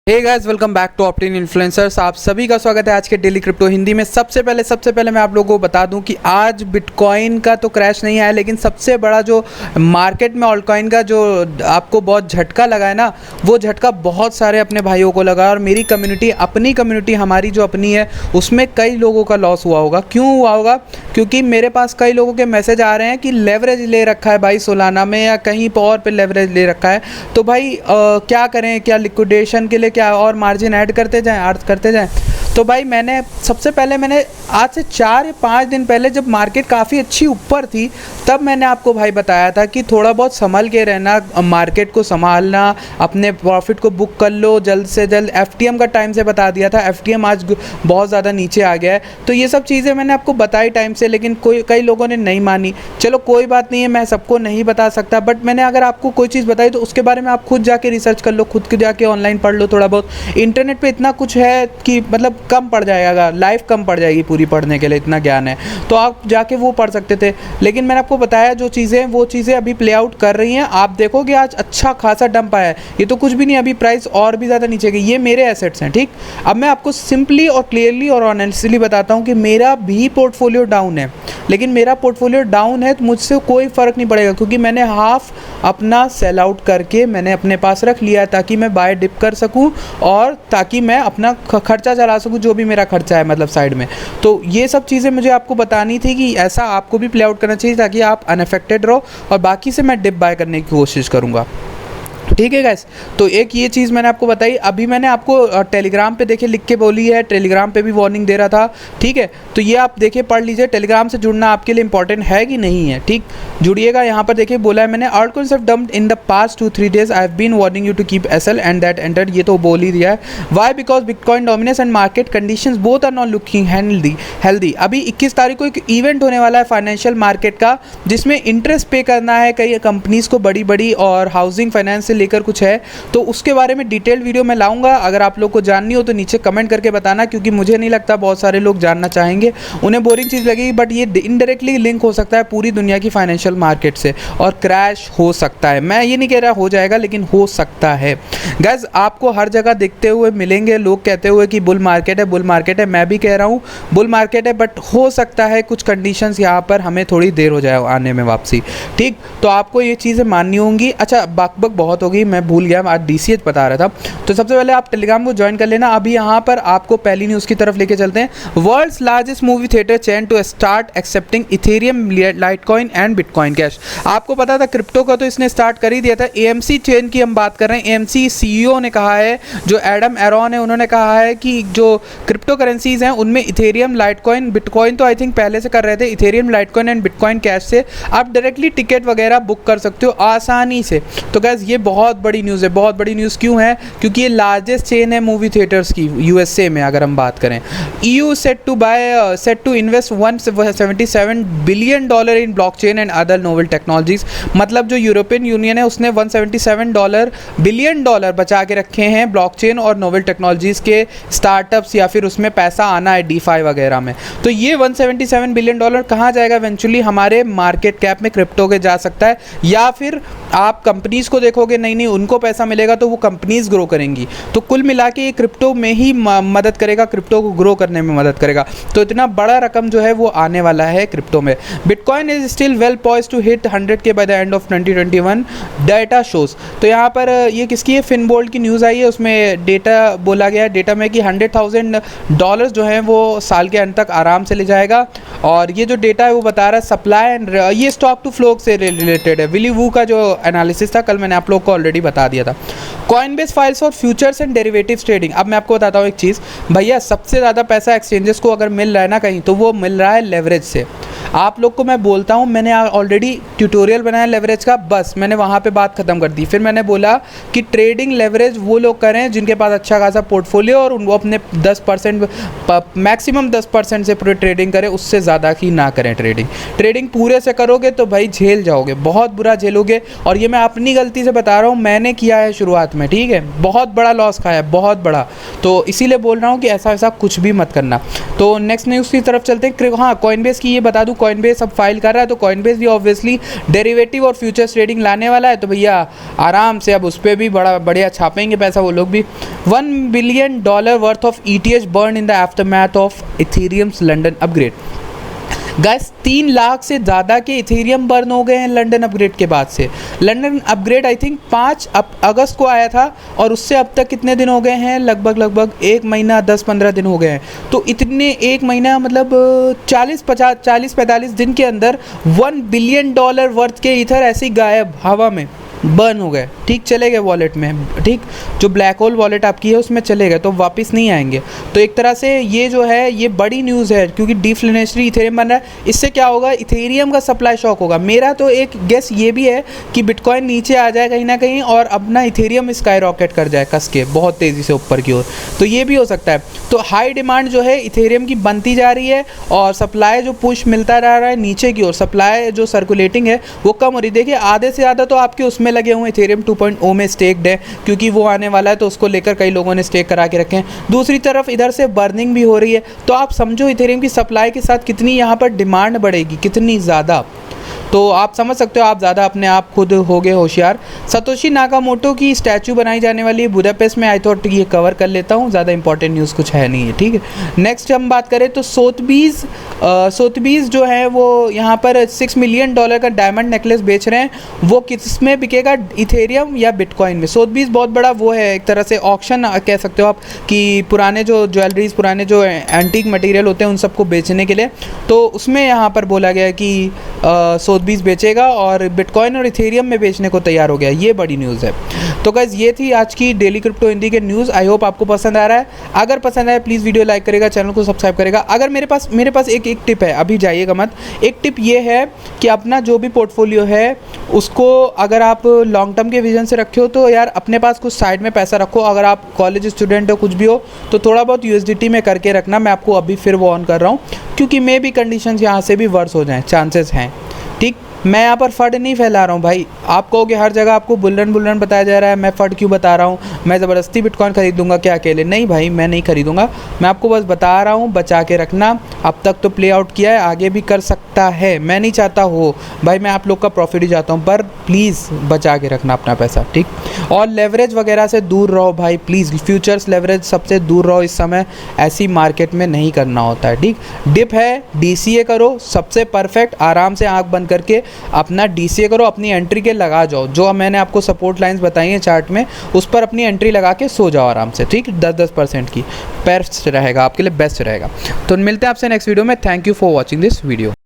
Hey guys, welcome back to Optin influencers. आप सभी का स्वागत है आज के डेली क्रिप्टो हिंदी में। सबसे पहले मैं आप लोगों को बता दूं कि आज बिटकॉइन का तो क्रैश नहीं आया, लेकिन सबसे बड़ा जो मार्केट में ऑल्टकॉइन का जो आपको बहुत झटका लगा है ना, वो झटका बहुत सारे अपने भाइयों को लगा। और मेरी कम्युनिटी, अपनी कम्युनिटी, हमारी जो अपनी है, उसमें कई लोगों का लॉस हुआ होगा। क्यों हुआ होगा? क्योंकि मेरे पास कई लोगों के मैसेज आ रहे हैं कि लेवरेज ले रखा है भाई सोलाना में या कहीं पर और पे लेवरेज ले रखा है, तो भाई क्या करें, क्या लिक्विडेशन के लिए क्या और मार्जिन ऐड करते जाएं। तो भाई सबसे पहले मैंने आज से 4 या 5 दिन पहले, जब मार्केट काफ़ी अच्छी ऊपर थी, तब मैंने आपको भाई बताया था कि थोड़ा बहुत संभल के रहना, मार्केट को संभालना, अपने प्रॉफिट को बुक कर लो जल्द से जल्द। एफटीएम का टाइम से बता दिया था, एफटीएम आज बहुत ज़्यादा नीचे आ गया है। तो ये सब चीज़ें मैंने आपको बताई टाइम से, लेकिन कई लोगों ने नहीं मानी। चलो कोई बात नहीं है, मैं सबको नहीं बता सकता, बट मैंने अगर आपको कोई चीज़ बताई तो उसके बारे में आप खुद जाके रिसर्च कर लो, खुद जाके ऑनलाइन पढ़ लो थोड़ा बहुत। इंटरनेट पे इतना कुछ है कि मतलब कम पड़ जाएगा, लाइफ कम पड़ जाएगी पूरी पढ़ने के लिए, इतना ज्ञान है, तो आप जाके वो पढ़ सकते थे। लेकिन मैंने आपको बताया जो चीज़ें, वो चीज़ें अभी प्ले आउट कर रही हैं। आप देखोगे आज अच्छा खासा डंप आया है, ये तो कुछ भी नहीं, अभी प्राइस और भी ज़्यादा नीचे गई। ये मेरे एसेट्स हैं, ठीक। अब मैं आपको सिंपली और क्लियरली और ऑनेस्टली बताता हूँ कि मेरा भी पोर्टफोलियो डाउन है, लेकिन मेरा पोर्टफोलियो डाउन है तो मुझसे कोई फ़र्क नहीं पड़ेगा, क्योंकि मैंने हाफ अपना सेल आउट करके मैंने अपने पास रख लिया है, ताकि मैं बाय डिप कर सकूं और ताकि मैं अपना खर्चा चला सकूं, जो भी मेरा खर्चा है मतलब साइड में। तो ये सब चीज़ें मुझे आपको बतानी थी कि ऐसा आपको भी प्ले आउट करना चाहिए, ताकि आप अनअफेक्टेड रहो। और बाकी से मैं डिप बाय करने की कोशिश करूँगा, ठीक है गाइस। तो एक ये चीज़ मैंने आपको बताई। अभी मैंने आपको टेलीग्राम पे देखिए लिख के बोली है, टेलीग्राम पे भी वार्निंग दे रहा था, ठीक है। तो ये आप देखिए पढ़ लीजिए, टेलीग्राम से जुड़ना आपके लिए इंपॉर्टेंट है कि नहीं है, ठीक। जुड़िएगा। यहाँ पर देखिए बोला है मैंने, altcoins have dumped in the past 2-3 days, I have been warning you to keep SL and that entered। ये तो बोल ही दिया है। Why? Because Bitcoin dominance and market conditions both are not looking healthy। अभी 21 तारीख को एक इवेंट होने वाला है फाइनेंशियल मार्केट का, जिसमें इंटरेस्ट पे करना है कई कंपनीज़ को, बड़ी और हाउसिंग फाइनेंस से लेकर कुछ है। तो उसके बारे में डिटेल वीडियो मैं लाऊंगा। अगर आप लोग को जाननी हो तो नीचे कमेंट करके बताना, क्योंकि मुझे नहीं लगता बहुत सारे लोग जानना चाहेंगे, उन्हें बोरिंग चीज़ लगेगी, बट ये इनडायरेक्टली लिंक हो सकता है पूरी दुनिया की फाइनेंशियल मार्केट से, और क्रैश हो सकता है। मैं ये नहीं कह रहा हो जाएगा, लेकिन हो सकता है। गाइस, आपको हर जगह देखते हुए मिलेंगे लोग कहते हुए कि बुल मार्केट है। मैं भी कह रहा हूँ बुल मार्केट है, बट हो सकता है कुछ कंडीशंस यहाँ पर हमें थोड़ी देर हो जाए आने में वापसी, ठीक। तो आपको ये चीज़ें माननी होंगी। अच्छा, बक बहुत हो गई, मैं भूल गया, आज DCH बता रहा था। तो सबसे पहले आप टेलीग्राम को ज्वाइन कर लेना। अभी यहाँ पर आपको पहली न्यूज़ की तरफ लेके चलते हैं। World's largest movie theatre chain to start accepting Ethereum, Litecoin and Bitcoin Cash. आपको पता था क्रिप्टो का तो इसने स्टार्ट कर ही दिया था। AMC चेन की हम बात कर रहे हैं। AMC CEO ने कहा है, जो एडम एरॉन है, उन्होंने कहा है कि जो क्रिप्टो करेंसीज हैं उनमें इथेरियम, लाइटकॉइन, बिटकॉइन तो आई थिंक पहले से कर रहे थे, Ethereum, Litecoin and Bitcoin cash से आप डायरेक्टली टिकट वगैरह बुक कर सकते हो आसानी से। तो गाइस, ये बहुत बड़ी न्यूज़ है। बहुत बड़ी न्यूज़ क्यों है? क्योंकि ये लार्जेस्ट चेन है मूवी थिएटर्स की USA में। अगर हम बात करें, EU set to invest $177 billion in blockchain and other novel technologies. मतलब जो यूरोपियन यूनियन है उसने $177 बिलियन बचा के रखे हैं ब्लॉकचेन और नोवेल टेक्नोलॉजीज के स्टार्टअप्स, या फिर उसमें पैसा आना है DeFi वगैरह में। तो ये $177 बिलियन कहाँ जाएगा? इवेंचुअली हमारे मार्केट कैप में क्रिप्टो के जा सकता है, या फिर आप कंपनीज़ को देखोगे, नहीं उनको पैसा मिलेगा तो वो कंपनीज ग्रो करेंगी। तो कुल मिला के ये क्रिप्टो में ही मदद करेगा, क्रिप्टो को ग्रो करने में मदद करेगा। तो इतना बड़ा रकम जो है वो आने वाला है क्रिप्टो में। Bitcoin is still well poised to hit 100K by the end of 2021, data shows. तो यहाँ पर ये किसकी है? फिनबोल्ट की न्यूज़ आई है, उसमें डेटा बोला गया है, डेटा में कि $100,000 जो है वो साल के अंत तक आराम से ले जाएगा। और ये जो डेटा है वो बता रहा है सप्लाई एंड, ये स्टॉक टू फ्लो से रिलेटेड है। विली वू का जो एनालिसिस था कल मैंने आप लोग को ऑलरेडी बता दिया था। Coinbase files for futures and derivatives trading. अब मैं आपको बताता हूँ एक चीज़ भैया, सबसे ज़्यादा पैसा एक्सचेंजेस को अगर मिल रहा है ना कहीं, तो वो मिल रहा है लेवरेज से। आप लोग को मैं बोलता हूँ, मैंने ऑलरेडी ट्यूटोरियल बनाया लेवरेज का, बस मैंने वहाँ पे बात खत्म कर दी। फिर मैंने बोला कि ट्रेडिंग लेवरेज वो लोग करें जिनके पास अच्छा खासा पोर्टफोलियो, और वो अपने 10% मैक्सिमम 10% से पूरे ट्रेडिंग करें, उससे ज़्यादा की ना करें ट्रेडिंग पूरे से करोगे तो भाई झेल जाओगे, बहुत बुरा झेलोगे। और ये मैं अपनी गलती से बता रहा हूँ, मैंने किया है शुरुआत में, ठीक है, बहुत बड़ा लॉस खाया है, बहुत बड़ा। तो इसीलिए बोल रहा हूँ कि ऐसा कुछ भी मत करना। तो नेक्स्ट न्यूज़ की तरफ चलते हैं। हाँ, कॉइनबेस की ये बता दूँ, कॉइनबेस अब फाइल कर रहा है, तो कॉइनबेस भी ऑब्वियसली डेरिवेटिव और फ्यूचर्स ट्रेडिंग लाने वाला है, तो भैया आराम से अब उस पर भी बड़ा बढ़िया छापेंगे पैसा वो लोग भी। $1 billion worth of ETH burn in the aftermath of Ethereum's London upgrade. Guys 3 lakh से ज़्यादा के इथेरियम बर्न हो गए हैं लंदन अपग्रेड के बाद से। लंदन अपग्रेड आई थिंक 5 अगस्त को आया था और उससे अब तक कितने दिन हो गए हैं, लगभग 1 महीना 10-15 दिन हो गए हैं। तो इतने 1 महीना मतलब 40-45 दिन के अंदर $1 बिलियन वर्थ के इथर ऐसे ही गायब हवा में बर्न हो गए। ठीक, चले गए वॉलेट में, ठीक, जो ब्लैक होल वॉलेट आपकी है उसमें चले गए, तो वापस नहीं आएंगे। तो एक तरह से ये जो है ये बड़ी न्यूज़ है, क्योंकि डिफ्लेनेशनरी इथेरियम बन रहा है। इससे क्या होगा, इथेरियम का सप्लाई शॉक होगा। मेरा तो एक गेस ये भी है कि बिटकॉइन नीचे आ जाए कहीं ना कहीं और अपना इथेरियम स्काई रॉकेट कर जाए कस के बहुत तेज़ी से ऊपर की ओर, तो ये भी हो सकता है। तो हाई डिमांड जो है इथेरियम की बनती जा रही है और सप्लाई जो पुश मिलता रह रहा है नीचे की ओर, सप्लाई जो सर्कुलेटिंग है वो कम हो रही। देखिए आधे से ज़्यादा तो आपके उसमें लगे हुए इथेरियम 2.0 में स्टेक्ड है, क्योंकि वो आने वाला है, तो उसको लेकर कई लोगों ने स्टेक करा के रखे हैं। दूसरी तरफ इधर से बर्निंग भी हो रही है, तो आप समझो इथेरियम की सप्लाई के साथ कितनी यहाँ पर डिमांड बढ़ेगी, कितनी ज़्यादा। तो आप समझ सकते हो, आप ज़्यादा अपने आप खुद हो गए होशियार। सतोशी नाकामोटो की स्टैचू बनाई जाने वाली है बुडापेस्ट में। आई थॉट ये कवर कर लेता हूँ, ज़्यादा इंपॉर्टेंट न्यूज़ कुछ है नहीं है, ठीक है। नेक्स्ट हम बात करें तो सोथबीज जो है वो यहाँ पर $6 मिलियन का डायमंड नेकलेस बेच रहे हैं। वो किस में बिकेगा, इथेरियम या बिटकॉइन में। सोथबीज बहुत बड़ा वो है, एक तरह से ऑक्शन कह सकते हो आप, कि पुराने जो ज्वेलरीज, पुराने जो एंटीक मटेरियल होते हैं उन सबको बेचने के लिए। तो उसमें यहाँ पर बोला गया कि सोथबीज बेचेगा और बिटकॉइन और इथेरियम में बेचने को तैयार हो गया। ये बड़ी न्यूज़ है। तो गाइस ये थी आज की डेली क्रिप्टो हिंदी के न्यूज़। आई होप आपको पसंद आ रहा है। अगर पसंद आए प्लीज़ वीडियो लाइक करेगा, चैनल को सब्सक्राइब करेगा। अगर मेरे पास एक टिप है, अभी जाइएगा मत। एक टिप ये है कि अपना जो भी पोर्टफोलियो है उसको अगर आप लॉन्ग टर्म के विजन से रखे हो तो यार अपने पास कुछ साइड में पैसा रखो। अगर आप कॉलेज स्टूडेंट हो, कुछ भी हो, तो थोड़ा बहुत USDT में करके रखना। मैं आपको अभी फिर वो ऑन कर रहा हूँ, क्योंकि मे भी कंडीशंस यहाँ से भी वर्स हो जाएँ, चांसेस हैं, ठीक। मैं यहाँ पर फंड नहीं फैला रहा हूँ भाई। आप कहोगे हर जगह आपको बुल्रन बताया जा रहा है, मैं फ़ंड क्यों बता रहा हूँ, मैं ज़बरदस्ती बिटकॉइन खरीदूंगा क्या अकेले? नहीं भाई, मैं नहीं खरीदूंगा। मैं आपको बस बता रहा हूँ, बचा के रखना। अब तक तो प्ले आउट किया है, आगे भी कर सकता है। मैं नहीं चाहता हो भाई, मैं आप लोग का प्रॉफिट ही चाहता हूँ, पर प्लीज़ बचा के रखना अपना पैसा, ठीक। और लेवरेज वगैरह से दूर रहो भाई प्लीज़। फ्यूचर्स लेवरेज सबसे दूर रहो इस समय, ऐसी मार्केट में नहीं करना होता है, ठीक। डिप है, DCA करो, सबसे परफेक्ट। आराम से आँख बंद करके अपना DCA करो, अपनी एंट्री के लगा जाओ। जो मैंने आपको सपोर्ट लाइंस बताई हैं चार्ट में, उस पर अपनी एंट्री लगा के सो जाओ आराम से, ठीक। 10% की बेस्ट रहेगा आपके लिए, बेस्ट रहेगा। तो मिलते हैं आपसे नेक्स्ट वीडियो में। Thank you for watching this video.